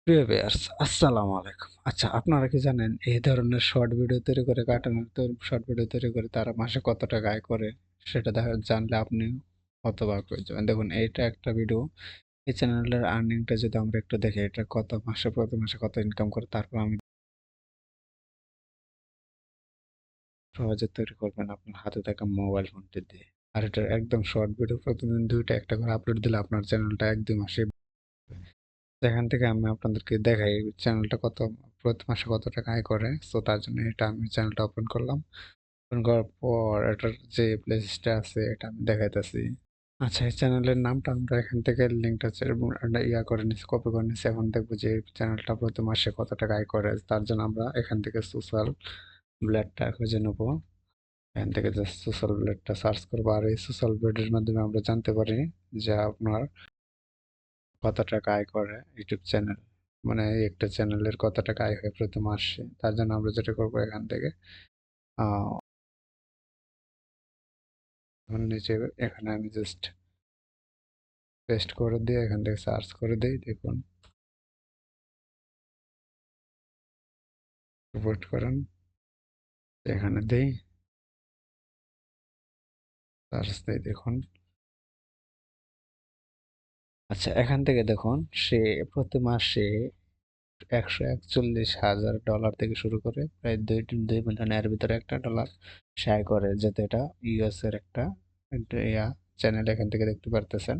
প্রিয় ভিউয়ার্স, আসসালামু আলাইকুম। আচ্ছা, আপনারা কি জানেন এই ধরনের শর্ট ভিডিও তৈরি করে কার্টুনের শর্ট ভিডিও তৈরি করে তারা মাসে কত টাকা আয় করে? সেটা জানলে আপনি হতবাক হয়ে যাবেন। দেখুন, এইটা একটা ভিডিও। এই চ্যানেলের আর্নিংটা যদি আমরা একটু দেখি, এটা কত মাসে, প্রতি মাসে কত ইনকাম করে, তারপর আমি সহজে তৈরি করবেন আপনার হাতে থাকা মোবাইল ফোনটি দিয়ে। আর এটা একদম শর্ট ভিডিও, প্রতিদিন ২টা একটা করে আপলোড দিলে আপনার চ্যানেলটা ১-২ মাসে এখান থেকে আমি আপনাদেরকে দেখাই চ্যানেলটা প্রতি মাসে কত টাকা আয় করে। সো তার জন্য এটা আমি চ্যানেলটা ওপেন করলাম। ওপেন করার পর এটার যে প্লে লিস্টটা আছে এটা আমি দেখাইতেছি। আচ্ছা, এই চ্যানেলের নামটা আমরা এখান থেকে লিঙ্কটা করে নিচ্ছি, কপি করে নিচ্ছি। এখন দেখবো যে এই চ্যানেলটা প্রতি মাসে কত টাকা আয় করে। তার জন্য আমরা এখান থেকে সোশ্যাল ব্লেডটা খুঁজে নেবো। এখান থেকে জাস্ট সোশ্যাল ব্লেডটা সার্চ করবো, আর এই সোশ্যাল ব্লেডের মাধ্যমে আমরা জানতে পারি যে আপনার কত টাকা আয় করে ইউটিউব চ্যানেল, মানে এই একটা চ্যানেলের কত টাকা আয় হয় প্রতি মাসে। তার জন্য আমরা যেটা করবো এখান থেকে আহ নিচে এখানে আমি জাস্ট পেস্ট করে দিয়ে এখান থেকে সার্চ করে দিই। দেখুন, রিপোর্ট করেন, এখানে দিই, সার্চ দিই, দেখুন। আচ্ছা, এখান থেকে দেখুন সে প্রতি মাসে $141,000 থেকে শুরু করে প্রায় 2 মিলিয়ন এর ভিতরে একটা ডলার সে আয় করে, যেটা এটা ইউএস এর একটা একটা চ্যানেল। এখান থেকে দেখতে পারতেছেন।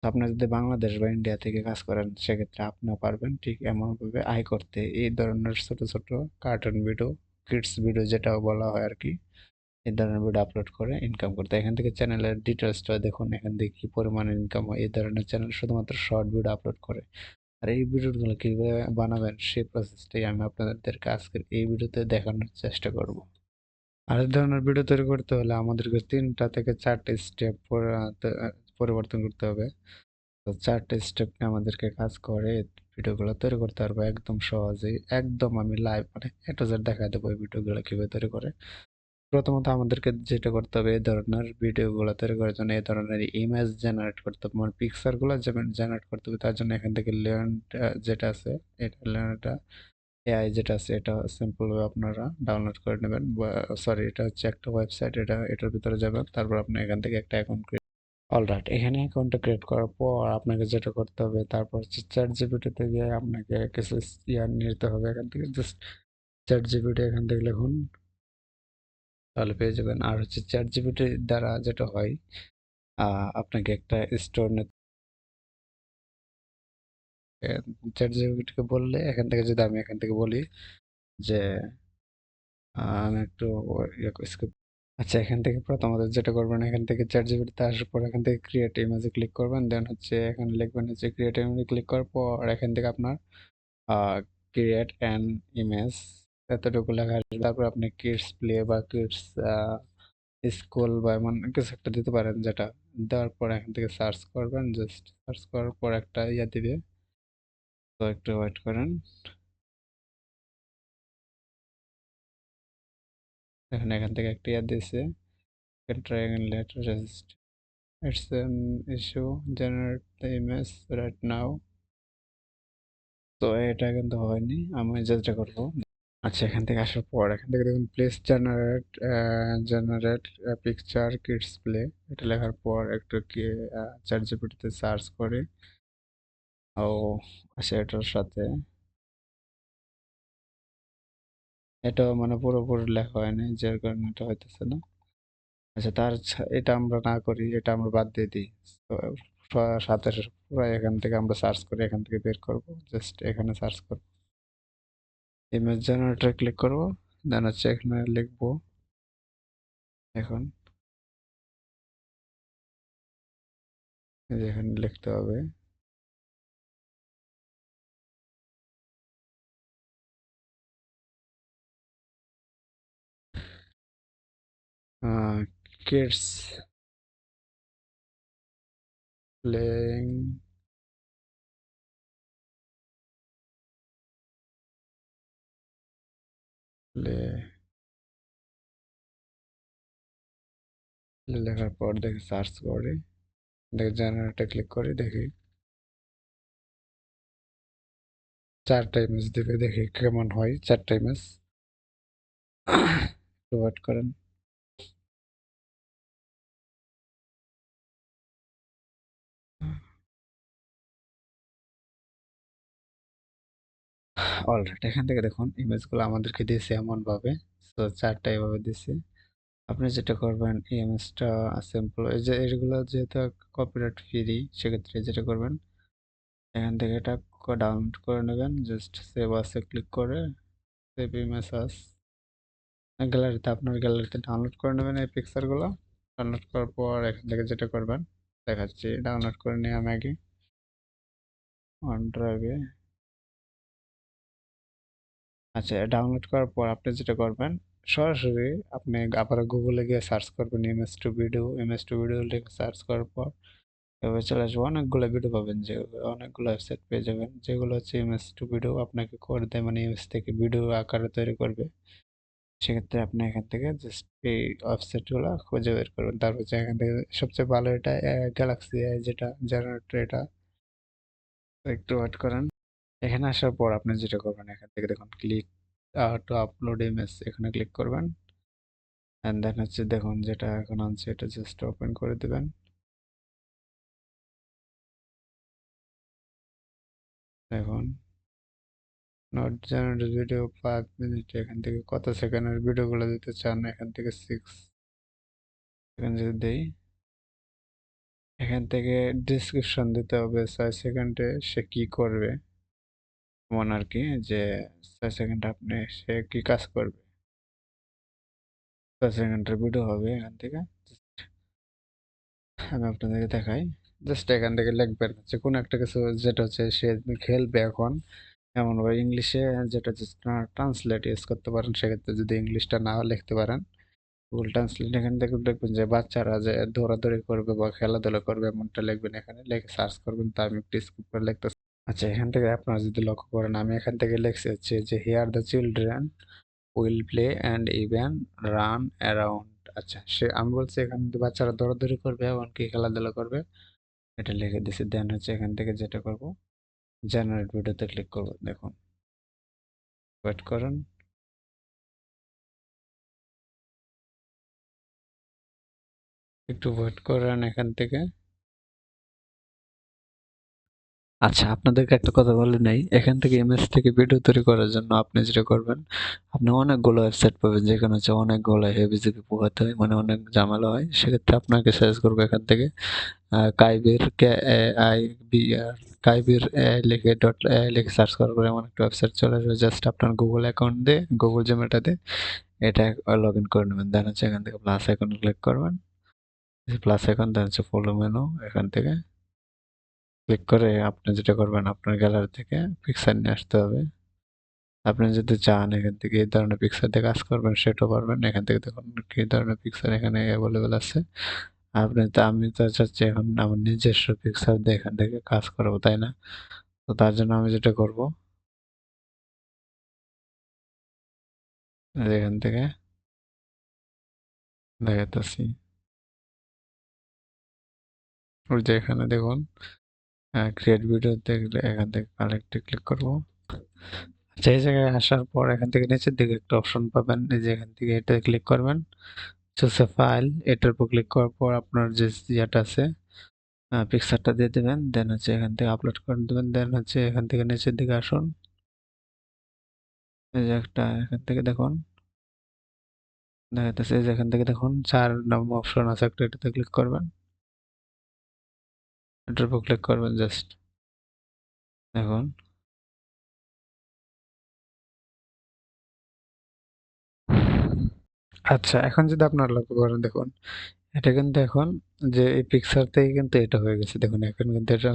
আপনি যদি বাংলাদেশ বা ইন্ডিয়া থেকে কাজ করেন, সেক্ষেত্রে আপনিও পারবেন ঠিক এমনভাবে আয় করতে। এই ধরনের ছোট ছোট কার্টুন ভিডিও, কিডস ভিডিও যেটাও বলা হয় আর কি, এই ধরনের ভিডিও আপলোড করে ইনকাম করতে। এখান থেকে চ্যানেলের ডিটেলসটা দেখুন, এখান থেকে কি পরিমাণে ইনকাম হয়। এই ধরনের চ্যানেল শুধুমাত্র শর্ট ভিডিও আপলোড করে। আর এই ভিডিওগুলো কিভাবে বানাবেন সেই প্রসেসটাই আমি আপনাদেরকে আজকের এই ভিডিওতে দেখানোর চেষ্টা করব। আর এই ধরনের ভিডিও তৈরি করতে হলে আমাদেরকে ৩টা থেকে ৪টে স্টেপ পরিবর্তন করতে হবে। তো ৪টে স্টেপ নিয়ে আমাদেরকে কাজ করে ভিডিওগুলো তৈরি করতে পারবো একদম সহজেই। একদম আমি লাইভ, মানে A to Z দেখায় দেবো এই ভিডিওগুলো কিভাবে তৈরি করে। প্রথমত আমাদেরকে যেটা করতে হবে, এই ধরনের ভিডিওগুলো তৈরি করার জন্য এই ধরনের ইমেজ জেনারেট করতে হবে, মানে পিকচারগুলো জেনারেট করতে হবে। তার জন্য এখান থেকে লেয়ার্ন যেটা আছে, এটা লেয়ার্নটা এআই যেটা আছে, এটা সিম্পলভাবে আপনারা ডাউনলোড করে নেবেন। সরি, এটা হচ্ছে একটা ওয়েবসাইট, এটার ভিতরে যাবেন, তারপর আপনি এখান থেকে একটা অ্যাকাউন্ট ক্রিয়েট। অলরাইট, এখানে অ্যাকাউন্টটা ক্রিয়েট করার পর আপনাকে যেটা করতে হবে, তারপর হচ্ছে চ্যাট জিপিটিতে গিয়ে আপনাকে কিছু নিতে হবে। এখান থেকে জাস্ট চ্যাট জিপিটি এখান থেকে লিখুন, তাহলে পেয়ে যাবেন। আর হচ্ছে চ্যাট জিপিটি দ্বারা যেটা হয়, আপনাকে একটা স্টোর নিতে, চ্যাট জিপিটিকে বললে এখান থেকে, যদি আমি এখান থেকে বলি যে আমি একটু skip। আচ্ছা, এখান থেকে প্রথমত যেটা করবেন, এখান থেকে চ্যাট জিপিটিতে আসার পর এখান থেকে ক্রিয়েট ইমেজে ক্লিক করবেন, দেন হচ্ছে এখানে লিখবেন হচ্ছে ক্রিয়েট ইমেজে ক্লিক করার পর এখান থেকে আপনার ক্রিয়েট অ্যান ইমেজ এতটুকু লেখা আসবে। তারপর আপনি কিডস প্লে বা কিডস স্কুল বা এমন কিছু একটা দিতে পারেন, যেটা দেওয়ার পর এখান থেকে সার্চ করবেন। জাস্ট সার্চ করার পর একটা দিবে। তো একটু ওয়েট করেন। এখান থেকে একটা দিয়েছে, try again later, just it's an issue, generate the image right now। তো এটা কিন্তু হয়নি, আমি যেটা করবো, আচ্ছা, এখান থেকে আসার পর এখান থেকে দেখুন place generate picture kids play, এটা লেখার পর একটু কি চ্যাট জিপিটিতে সার্চ করে। ও আচ্ছা, এটার সাথে এটা মানে পুরোপুরি লেখা হয়নি, যার কারণে এটা হইতেছে না। আচ্ছা, এটা আমরা না করি, এটা আমরা বাদ দিয়ে দিই। তো সাথে পুরো এখান থেকে আমরা সার্চ করে এখান থেকে বের করব। জাস্ট এখানে সার্চ করব, ইমেজ জেনারেটর ক্লিক করব, দেন হচ্ছে এখানে লিখবো। এখন এই যে এখানে লিখতে হবে কিডস প্লেইং প্লে, লেখার পর দেখি সার্চ করি, দেখি জেনারেটর ক্লিক করি, দেখি 4টা ইমেজ দিবে, দেখি কেমন হয় 4টা ইমেজ। একটু ওয়েট করেন। অলরাইট, এখান থেকে দেখুন ইমেজগুলো আমাদেরকে দিয়েছে এমনভাবে। সো 4টা এভাবে দিছে। আপনি যেটা করবেন এই ইমেজটা সিম্পল, এই যে এগুলো যেহেতু কপিরাইট ফ্রি, সেক্ষেত্রে যেটা করবেন এখান থেকে এটা ডাউনলোড করে নেবেন। জাস্ট সেভ আসে ক্লিক করে সেভ ইমেজ আস গ্যালারিতে, আপনার গ্যালারিতে ডাউনলোড করে নেবেন এই পিকচারগুলো। ডাউনলোড করার পর এখান থেকে যেটা করবেন দেখাচ্ছি, ডাউনলোড করে নিয়ে আমি আগে ওয়ান ড্রাইভে। আচ্ছা, এ ডাউনলোড করার পর আপনি যেটা করবেন সরাসরি আপনি আবার গুগলে গিয়ে সার্চ করবেন image to video. Image to video লিখে সার্চ করার পর এভাবে চলে আসবে, অনেকগুলো ভিডিও পাবেন, যে অনেকগুলো ওয়েবসাইট পেয়ে যাবেন যেগুলো হচ্ছে ইমেজ টু ভিডিও আপনাকে করে দেয়, মানে ইমেজ থেকে ভিডিও আকারে তৈরি করবে। সেক্ষেত্রে আপনি এখান থেকে জাস্ট এই ওয়েবসাইটগুলো খুঁজে বের করবেন। তারপর যে এখান থেকে সবচেয়ে ভালো এটা গ্যালাক্সি এআই যেটা জেনারেটর, এটা একটু ওয়েট করেন। এখানে আসার পর আপনি যেটা করবেন এখান থেকে দেখুন ক্লিক টু আপলোড ইমেজ, এখানে ক্লিক করবেন। অ্যান্ড দেন হচ্ছে দেখুন যেটা এখন আনছে এটা জাস্ট ওপেন করে দিবেন। দেখুন নট জেনারেটেড ভিডিও 5 মিনিট, এখান থেকে কত সেকেন্ডের ভিডিওগুলো দিতে চান, এখান থেকে 6 সেকেন্ড যদি দেই, এখান থেকে ডিসক্রিপশন দিতে হবে 6 সেকেন্ডে সে কি করবে, এমন আর কি, যে 6 সেকেন্ড আপনি সে কি কাজ করবে। 6 সেকেন্ডের ভিডিও হবে এখান থেকে। আমি আপনাদেরকে দেখাই, জাস্ট এখান থেকে লিখবেন যে কোনো একটা কিছু, যেটা হচ্ছে সে খেলবে এখন এমনভাবে ইংলিশে, যেটা জাস্ট ট্রান্সলেট ইউজ করতে পারেন। সেক্ষেত্রে যদি ইংলিশটা না লিখতে পারেন গুগল ট্রান্সলেট এখান থেকে লিখবেন যে বাচ্চারা যে দৌড়াদৌড়ি করবে বা খেলাধুলা করবে এমনটা লিখবেন, এখানে লিখে সার্চ করবেন। তা আমি একটু স্কিপ করে লিখতেছি। আচ্ছা, এখান থেকে আপনারা যদি লক্ষ্য করেন আমি এখান থেকে লিখছি হচ্ছে যে here the children will play and even run around. আচ্ছা, আমি বলছি এখান থেকে বাচ্চারা দৌড়াদৌড়ি করবে এমনকি খেলাধুলা করবে, এটা লিখে দিছি। দেন হচ্ছে এখান থেকে যেটা করব জেনারেট ভিডিওতে ক্লিক করব। দেখুন ওয়েট করেন। একটু ওয়েট করেন এখান থেকে। আচ্ছা, আপনাদেরকে একটা কথা বলে নেই, এখান থেকে ইমেজ থেকে ভিডিও তৈরি করার জন্য আপনি যেটা করবেন, আপনি অনেকগুলো ওয়েবসাইট পাবেন যেখানে হচ্ছে অনেকগুলো হেভিজিবি পোহাতে হয়, মানে অনেক ঝামেলা হয়। সেক্ষেত্রে আপনাকে সাজেস্ট করবো এখান থেকে কাইবির KAIBR কাইবির লিখে লিখে সার্চ করার পরে এমন একটা ওয়েবসাইট চলে আসবে। জাস্ট আপনার গুগল অ্যাকাউন্ট দিয়ে গুগল জিমেলটা দিয়ে এটা লগ ইন করে নেবেন। দেন হচ্ছে এখান থেকে প্লাস আইকনে ক্লিক করবেন, প্লাস আইকন, দেন হচ্ছে ফলো মেনু, এখান থেকে ক্লিক করে আপনি যেটা করবেন আপনার গ্যালারি থেকে পিকচার নিয়ে আসতে হবে। আপনি যদি চান এখান থেকে এই ধরনের পিকচার দিয়ে কাজ করবেন সেটাও পারবেন। এখান থেকে দেখুন কি ধরনের পিকচার এখানে অ্যাভেলেবেল আছে। আমি তো চাচ্ছি এখন আমার নিজস্ব পিকচার দিয়ে এখান থেকে কাজ করবো, তাই না? তো তার জন্য আমি যেটা করব এখান থেকে দেখাতেছি, ওই যে এখানে দেখুন ক্রিয়েট ভিডিও দেখলে এখান থেকে কালেক্টে ক্লিক করব। আচ্ছা, এই জায়গায় আসার পর এখান থেকে নিচের দিকে একটা অপশন পাবেন, এই যে এখান থেকে এটা ক্লিক করবেন, চুজ এ ফাইল। এটার উপর ক্লিক করার পর আপনার যে ইয়েটা আছে পিকচারটা দিয়ে দেবেন। দেন হচ্ছে এখান থেকে আপলোড করে দেবেন। দেন হচ্ছে এখান থেকে নিচের দিকে আসুন, এই যে একটা এখান থেকে দেখুন দেখাতেছে, এই যে এখান থেকে দেখুন 4 নম্বর অপশন আছে একটা, এটাতে ক্লিক করবেন। এটার উপর ক্লিক করবেন জাস্ট দেখুন। আচ্ছা, এখন যদি আপনারা লক্ষ্য করেন দেখুন এটা কিন্তু এখন যে এই পিকচার থেকে কিন্তু এটা হয়ে গেছে। দেখুন এখন কিন্তু এটা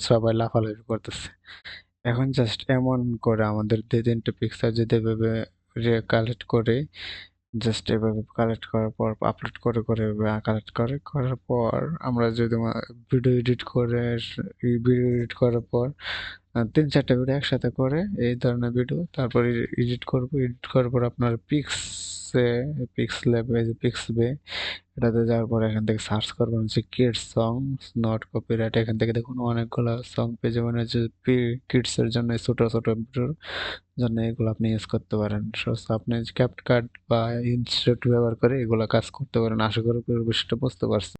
সবাই লাফালাফি করতেছে। এখন জাস্ট এমন করে আমাদের 2-3টে পিকচার যদি এভাবে কালেক্ট করে, জাস্ট এভাবে কালেক্ট করার পর আপলোড করে করে কালেক্ট করে করার পর আমরা যদি ভিডিও এডিট করে, ভিডিও এডিট করার পর 3-4টে ভিডিও একসাথে করে এই ধরনের ভিডিও তারপর এডিট করব। এডিট করার পর আপনার হচ্ছে পিক্সেল এই যে পিক্সবে, এটাতে যাওয়ার পর এখান থেকে সার্চ করবেন হচ্ছে কিডস সং নট কপিরাইট। এখান থেকে দেখুন অনেকগুলো সং পেয়ে যাবেন হচ্ছে কিডস এর জন্য, ছোট ছোট ভিডিওর জন্য এগুলো আপনি ইউজ করতে পারেন। সো আপনি ক্যাপকাট বা ইনস্টিটিউট ব্যবহার করে এগুলো কাজ করতে পারেন। আশা করি পুরো বিষয়টা বুঝতে পারছেন।